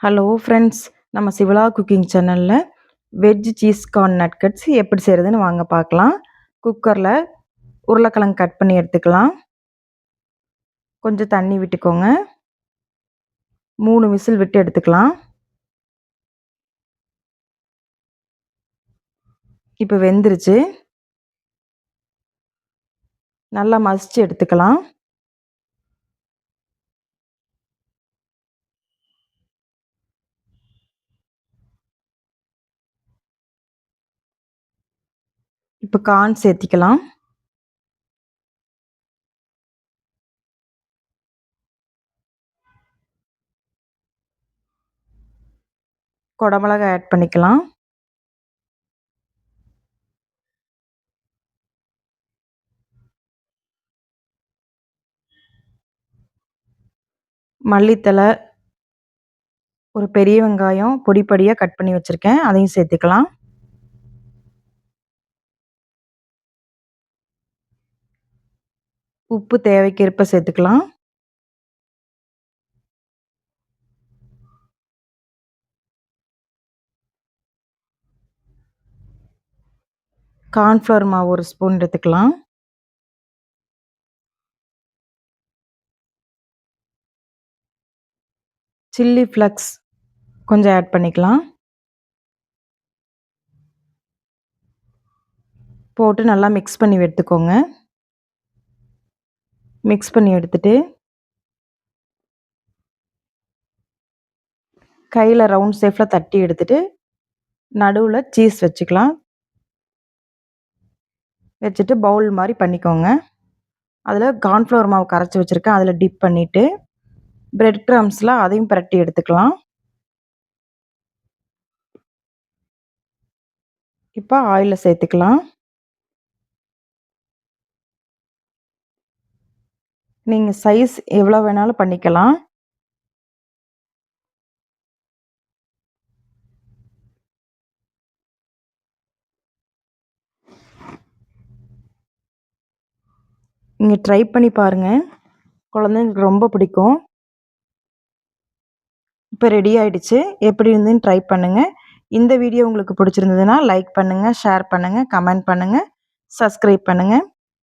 Hello friends, நம்ம சிவலா cooking சேனலில் veg cheese corn நட்கட்ஸ் எப்படி செய்கிறதுன்னு வாங்க பார்க்கலாம். குக்கரில் உருளைக்கிழங்கு கட் பண்ணி எடுத்துக்கலாம். கொஞ்சம் தண்ணி விட்டுக்கோங்க. 3 விசில் விட்டு எடுத்துக்கலாம். இப்போ வெந்துருச்சு. நல்லா மசிச்சு எடுத்துக்கலாம். இப்போ கார்ன் சேர்த்திக்கலாம். குடமிளகாய் ஆட் பண்ணிக்கலாம். மல்லித்தலை, ஒரு பெரிய வெங்காயம் பொடி பொடியாக கட் பண்ணி வச்சுருக்கேன், அதையும் சேர்த்துக்கலாம். உப்பு தேவைக்கேற்ப சேர்த்துக்கலாம். கார்ன்ஃப்ளவர் மாவு 1 ஸ்பூன் எடுத்துக்கலாம். சில்லி ஃப்ளக்ஸ் கொஞ்சம் ஆட் பண்ணிக்கலாம். போட்டு நல்லா மிக்ஸ் பண்ணி எடுத்துக்கோங்க. மிக்ஸ் பண்ணி எடுத்துட்டு கையில் ரவுண்ட் ஷேப்பில் தட்டி எடுத்துட்டு நடுவில் சீஸ் வச்சுக்கலாம். வச்சுட்டு பவுல் மாதிரி பண்ணிக்கோங்க. அதில் கார்ன்ஃப்ளவர் மாவு கரைச்சி வச்சுருக்கேன், அதில் டிப் பண்ணிவிட்டு பிரெட் க்ரம்ஸில் அதையும் பிரட்டி எடுத்துக்கலாம். இப்போ ஆயிலில் சேர்த்துக்கலாம். நீங்கள் சைஸ் எவ்வளோ வேணாலும் பண்ணிக்கலாம். நீங்கள் ட்ரை பண்ணி பாருங்கள், குழந்தைங்களுக்கு ரொம்ப பிடிக்கும். இப்போ ரெடி ஆகிடுச்சு. எப்படி இருந்துன்னு ட்ரை பண்ணுங்கள். இந்த வீடியோ உங்களுக்கு பிடிச்சிருந்ததுன்னா லைக் பண்ணுங்கள், ஷேர் பண்ணுங்கள், கமெண்ட் பண்ணுங்கள், சப்ஸ்கிரைப் பண்ணுங்கள்.